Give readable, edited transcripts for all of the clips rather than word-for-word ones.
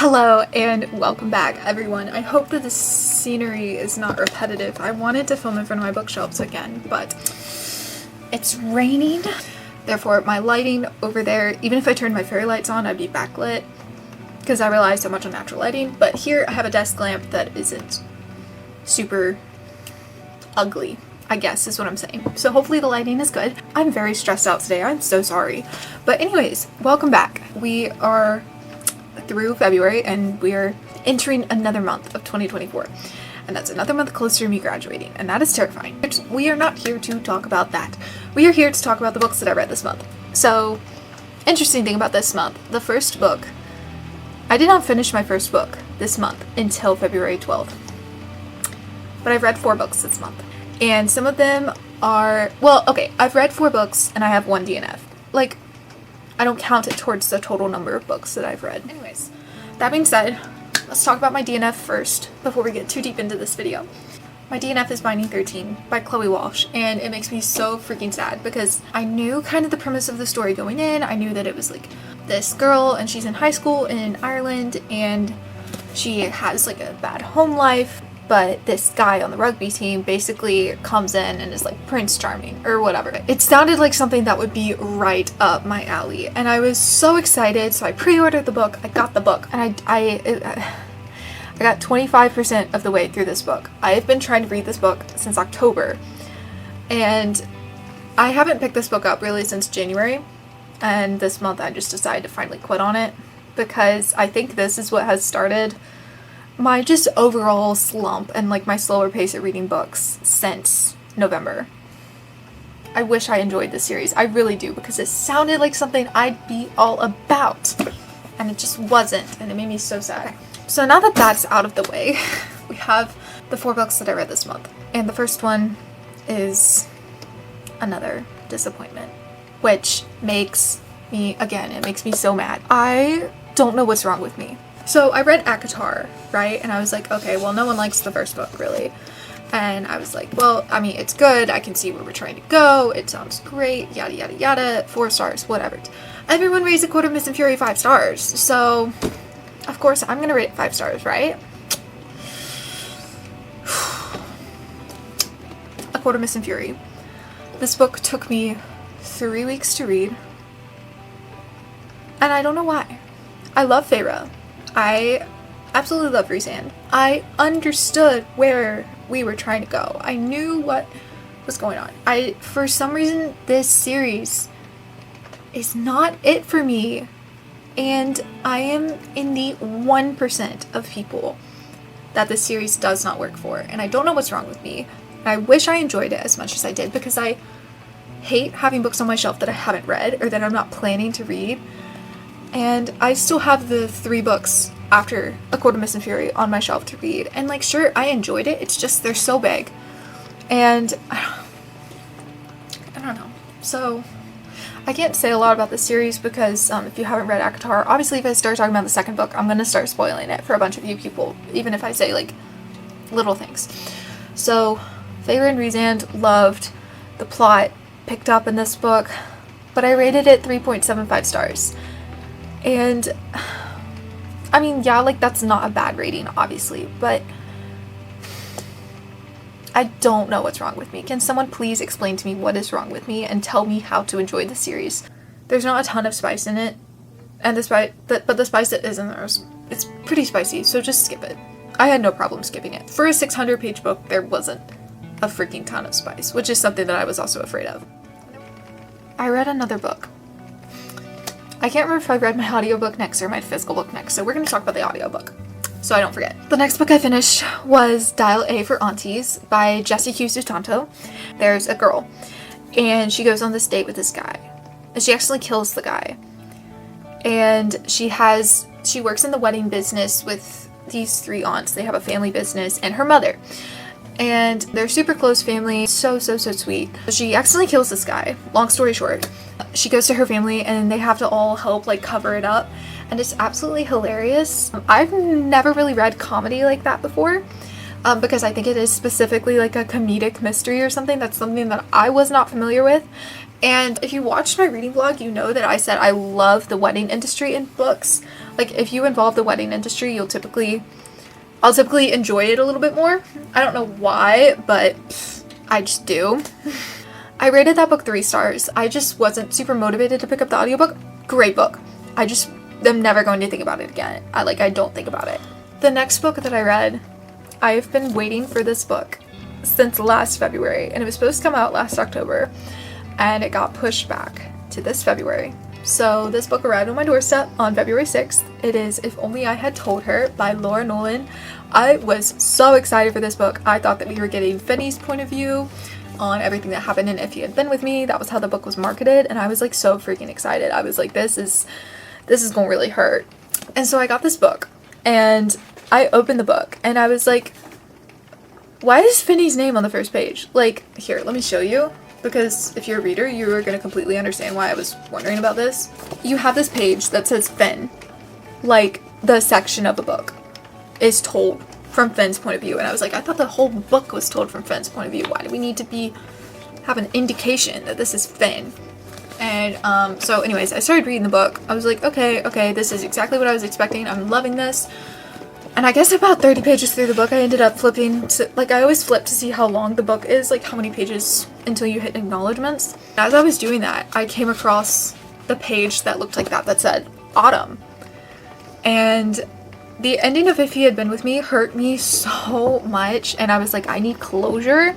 Hello and welcome back, everyone. I hope that the scenery is not repetitive. I wanted to film in front of my bookshelves again, but it's raining. Therefore, my lighting over there, even if I turned my fairy lights on, I'd be backlit because I rely so much on natural lighting. But here I have a desk lamp that isn't super ugly, I guess is what I'm saying. So hopefully the lighting is good. I'm very stressed out today. I'm so sorry. But anyways, welcome back. We are through February and we're entering another month of 2024. And that's another month closer to me graduating, and that is terrifying. We are not here to talk about that. We are here to talk about the books that I read this month. So, interesting thing about this month, the first book, I did not finish my first book this month until February 12th. But I've read 4 books this month. And some of them are, well, okay, I've read 4 books and I have 1 DNF. Like, I don't count it towards the total number of books that I've read. Anyways, that being said, let's talk about my DNF first before we get too deep into this video. My DNF is Binding 13 by Chloe Walsh, and it makes me so freaking sad because I knew kind of the premise of the story going in. I knew that it was like this girl and she's in high school in Ireland and she has like a bad home life, but this guy on the rugby team basically comes in and is like Prince Charming or whatever. It sounded like something that would be right up my alley, and I was so excited. So I pre-ordered the book. I got the book, and I got 25% of the way through this book. I have been trying to read this book since October, and I haven't picked this book up really since January. And this month I just decided to finally quit on it because I think this is what has started my just overall slump and like my slower pace at reading books since November. I wish I enjoyed this series. I really do, because it sounded like something I'd be all about, and it just wasn't, and it made me so sad. So now that that's out of the way, we have the 4 books that I read this month, and the first one is another disappointment, which makes me, again, it makes me so mad. I don't know what's wrong with me. So I read ACOTAR, right? And I was like, okay, well, no one likes the first book, really. And I was like, well, I mean, it's good. I can see where we're trying to go. It sounds great. Yada, yada, yada. 4 stars, whatever. Everyone raised A Court of Mist and Fury 5 stars. So, of course, I'm going to rate it 5 stars, right? A Court of Mist and Fury. This book took me 3 weeks to read. And I don't know why. I love Feyre. I absolutely love Rhysand. I understood where we were trying to go. I knew what was going on. For some reason, this series is not it for me. And I am in the 1% of people that this series does not work for. And I don't know what's wrong with me. And I wish I enjoyed it as much as I did, because I hate having books on my shelf that I haven't read or that I'm not planning to read. And I still have the 3 books after A Court of Mist and Fury on my shelf to read. And like, sure, I enjoyed it. It's just they're so big. And I don't know. So I can't say a lot about this series because if you haven't read ACOTAR, obviously if I start talking about the second book, I'm going to start spoiling it for a bunch of you people, even if I say like little things. So Feyre and Rhysand, loved the plot picked up in this book, but I rated it 3.75 stars. And I mean, yeah, like that's not a bad rating, obviously, but I don't know what's wrong with me. Can someone please explain to me what is wrong with me and tell me how to enjoy the series? There's not a ton of spice in it, and but the spice that is in there, it's pretty spicy, so just skip it. I had no problem skipping it. For a 600-page book, there wasn't a freaking ton of spice, which is something that I was also afraid of. I read another book. I can't remember if I read my audiobook next or my physical book next, so we're going to talk about the audiobook, so I don't forget. The next book I finished was Dial A for Aunties by Jessie Q. Sutanto. There's a girl, and she goes on this date with this guy. And she actually kills the guy. And she works in the wedding business with these 3 aunts. They have a family business, and her mother. And they're super close family, so sweet. She accidentally kills this guy. Long story short, she goes to her family and they have to all help like cover it up, and it's absolutely hilarious. I've never really read comedy like that before, because I think it is specifically like a comedic mystery or something. That's something that I was not familiar with. And if you watched my reading vlog, you know that I said I love the wedding industry in books. Like, if you involve the wedding industry, I'll typically enjoy it a little bit more. I don't know why, but I just do. I rated that book 3 stars. I just wasn't super motivated to pick up the audiobook. Great book. I just am never going to think about it again. I don't think about it. The next book that I read, I've been waiting for this book since last February, and it was supposed to come out last October, and it got pushed back to this February. So this book arrived on my doorstep on February 6th. It is If Only I Had Told Her by Laura Nolan. I was so excited for this book. I thought that we were getting Finney's point of view on everything that happened in If He Had Been With Me. That was how the book was marketed, and I was like so freaking excited. I was like, this is gonna really hurt. And so I got this book, and I opened the book, and I was like, why is Finney's name on the first page? Like, here, let me show you, because if you're a reader, you are going to completely understand why I was wondering about this. You have this page that says Finn. Like, the section of the book is told from Finn's point of view. And I was like, I thought the whole book was told from Finn's point of view. Why do we need to have an indication that this is Finn? And so anyways, I started reading the book. I was like, okay, this is exactly what I was expecting. I'm loving this. And I guess about 30 pages through the book, I ended up flipping to, like, I always flip to see how long the book is, like how many pages until you hit acknowledgements. As I was doing that, I came across the page that looked like that said Autumn. And the ending of If He Had Been With Me hurt me so much, and I was like, I need closure.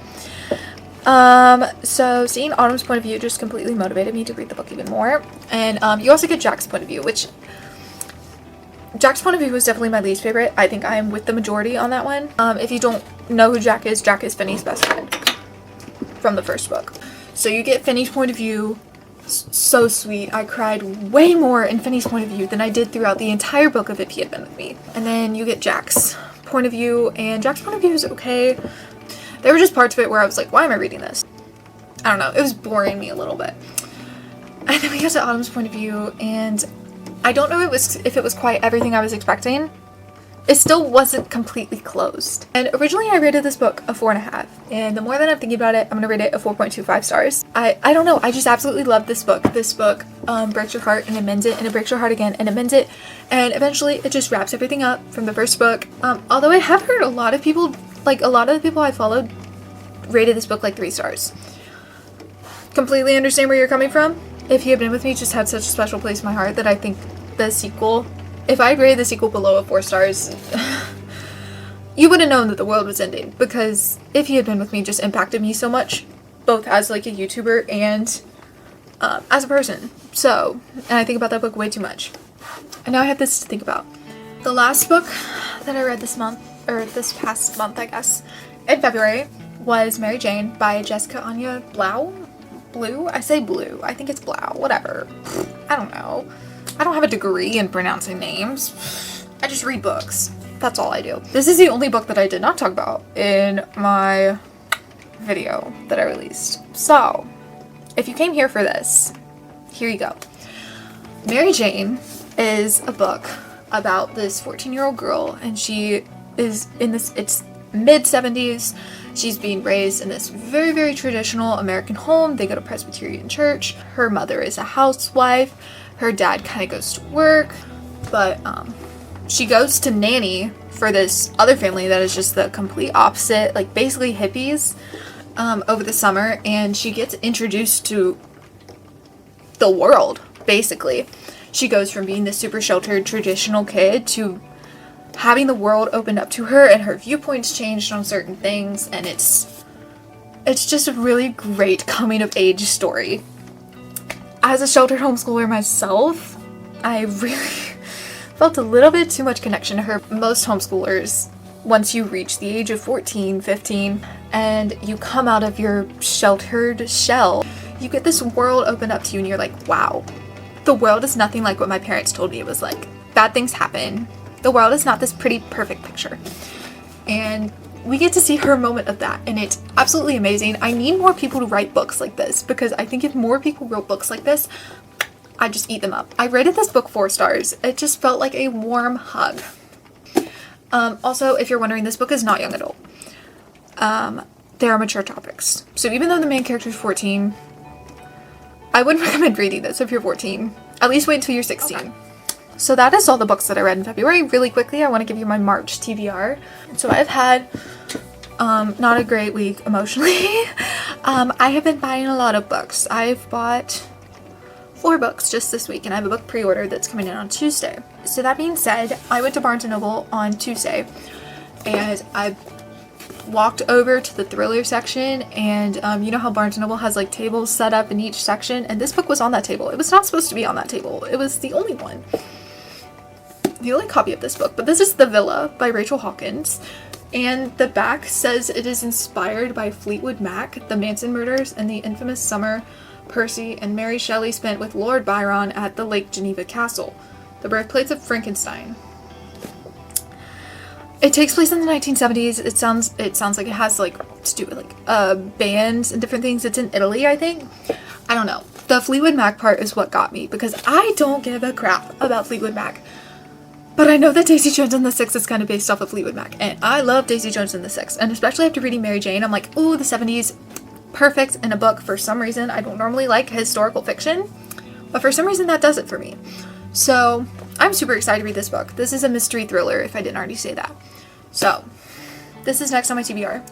So seeing Autumn's point of view just completely motivated me to read the book even more. And you also get Jack's point of view, which Jack's point of view was definitely my least favorite. I think I am with the majority on that one. If you don't know who Jack is Finney's best friend from the first book. So you get Finney's point of view. So sweet. I cried way more in Finney's point of view than I did throughout the entire book of If He Had Been With Me. And then you get Jack's point of view, and Jack's point of view is okay. There were just parts of it where I was like, why am I reading this? I don't know. It was boring me a little bit. And then we got to Autumn's point of view, and I don't know if it was quite everything I was expecting. It still wasn't completely closed. And originally I rated this book a 4.5. And the more that I'm thinking about it, I'm gonna rate it a 4.25 stars. I don't know, I just absolutely love this book. This book breaks your heart and it mends it, and it breaks your heart again and it mends it. And eventually it just wraps everything up from the first book. Although I have heard a lot of people, like a lot of the people I followed, rated this book like 3 stars. Completely understand where you're coming from. If He Had Been With Me just had such a special place in my heart that I think the sequel, if I rated the sequel below a 4 stars, you would have known that the world was ending, because If He Had Been With Me just impacted me so much, both as like a YouTuber and as a person. So, and I think about that book way too much. And now I have this to think about. The last book that I read this month, or this past month I guess, in February, was Mary Jane by Jessica Anya Blue? I say Blue. I think it's Blau. Whatever. I don't know. I don't have a degree in pronouncing names. I just read books. That's all I do. This is the only book that I did not talk about in my video that I released. So, if you came here for this, here you go. Mary Jane is a book about this 14-year-old girl, and she is in this, it's mid-70s. She's being raised in this very, very traditional American home. They go to Presbyterian church. Her mother is a housewife. Her dad kind of goes to work, but she goes to nanny for this other family that is just the complete opposite, like basically hippies, over the summer, and she gets introduced to the world, basically. She goes from being this super sheltered traditional kid to having the world opened up to her, and her viewpoints changed on certain things, and it's just a really great coming of age story. As a sheltered homeschooler myself, I really felt a little bit too much connection to her. Most homeschoolers, once you reach the age of 14, 15, and you come out of your sheltered shell, you get this world opened up to you, and you're like, wow, the world is nothing like what my parents told me it was like. Bad things happen. The world is not this pretty, perfect picture. And we get to see her moment of that, and it's absolutely amazing. I need more people to write books like this, because I think if more people wrote books like this, I'd just eat them up. I rated this book 4 stars. It just felt like a warm hug. Also, if you're wondering, this book is not young adult. There are mature topics. So even though the main character is 14, I wouldn't recommend reading this if you're 14. At least wait until you're 16. Okay. So that is all the books that I read in February. Really quickly, I want to give you my March TBR. So I've had not a great week emotionally. I have been buying a lot of books. I've bought 4 books just this week, and I have a book pre-order that's coming in on Tuesday. So that being said, I went to Barnes & Noble on Tuesday, and I walked over to the thriller section, and you know how Barnes & Noble has like tables set up in each section, and this book was on that table. It was not supposed to be on that table. It was the only one. The only copy of this book, but this is The Villa by Rachel Hawkins, and the back says it is inspired by Fleetwood Mac, the Manson murders, and the infamous summer Percy and Mary Shelley spent with Lord Byron at the Lake Geneva Castle, the birthplace of Frankenstein. It takes place in the 1970s. It sounds like it has like to do with like bands and different things. It's in Italy, I think. I don't know. The Fleetwood Mac part is what got me, because I don't give a crap about Fleetwood Mac. But I know that Daisy Jones and the Six is kind of based off of Fleetwood Mac, and I love Daisy Jones and the Six, and especially after reading Mary Jane, I'm like, ooh, the 70s, perfect in a book. For some reason, I don't normally like historical fiction, but for some reason that does it for me. So I'm super excited to read this book. This is a mystery thriller, if I didn't already say that. So this is next on my TBR.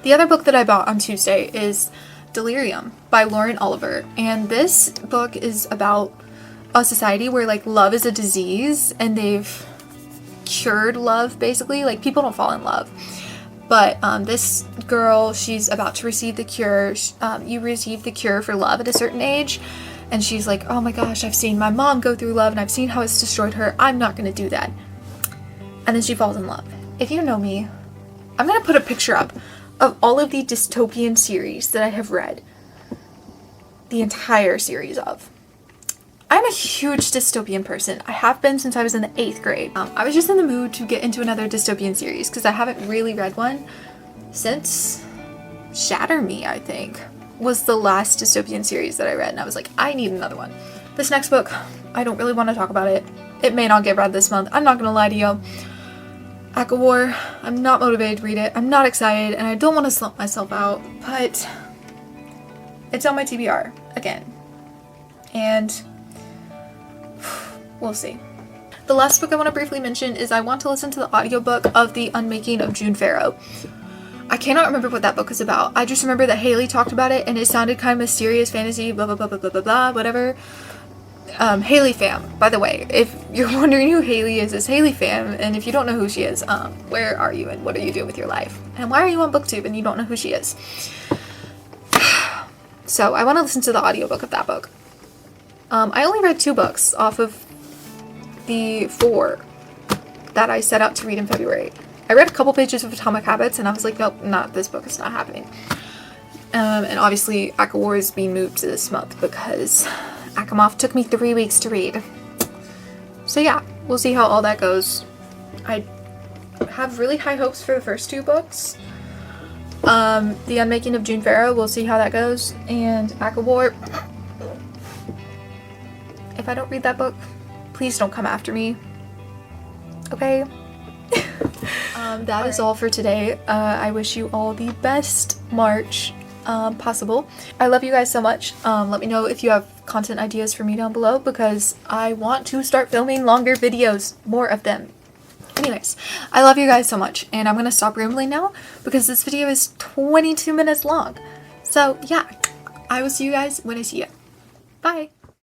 The other book that I bought on Tuesday is Delirium by Lauren Oliver, and this book is about a society where like love is a disease, and they've cured love basically. Like people don't fall in love, but this girl, she's about to receive the cure. You receive the cure for love at a certain age, and she's like, oh my gosh, I've seen my mom go through love and I've seen how it's destroyed her. I'm not gonna do that. And then she falls in love. If you know me, I'm gonna put a picture up of all of the dystopian series that I have read, the entire series of. I'm a huge dystopian person. I have been since I was in the 8th grade. I was just in the mood to get into another dystopian series because I haven't really read one since Shatter Me, I think, was the last dystopian series that I read, and I was like, I need another one. This next book, I don't really want to talk about it. It may not get read this month. I'm not gonna lie to you. ACOWAR, I'm not motivated to read it. I'm not excited, and I don't want to slump myself out, but it's on my TBR again. And we'll see. The last book I want to briefly mention is I want to listen to the audiobook of The Unmaking of June Farrow. I cannot remember what that book is about. I just remember that Haley talked about it and it sounded kind of mysterious, fantasy, blah blah blah blah blah blah blah, whatever. Haley fam, by the way, if you're wondering who Haley is Haley fam, and if you don't know who she is, where are you and what are you doing with your life? And why are you on BookTube and you don't know who she is? So I want to listen to the audiobook of that book. I only read 2 books off of the 4 that I set out to read in February. I read a couple pages of Atomic Habits and I was like, nope, not this book, is not happening. And obviously ACOWAR is being moved to this month because ACOMOF took me 3 weeks to read. So yeah, we'll see how all that goes. I have really high hopes for the first 2 books. The Unmaking of June Farrow, we'll see how that goes. And ACOWAR, if I don't read that book, please don't come after me. Okay? That is all for today. I wish you all the best March possible. I love you guys so much. Let me know if you have content ideas for me down below because I want to start filming longer videos, more of them. Anyways, I love you guys so much, and I'm gonna stop rambling now because this video is 22 minutes long. So yeah, I will see you guys when I see you. Bye!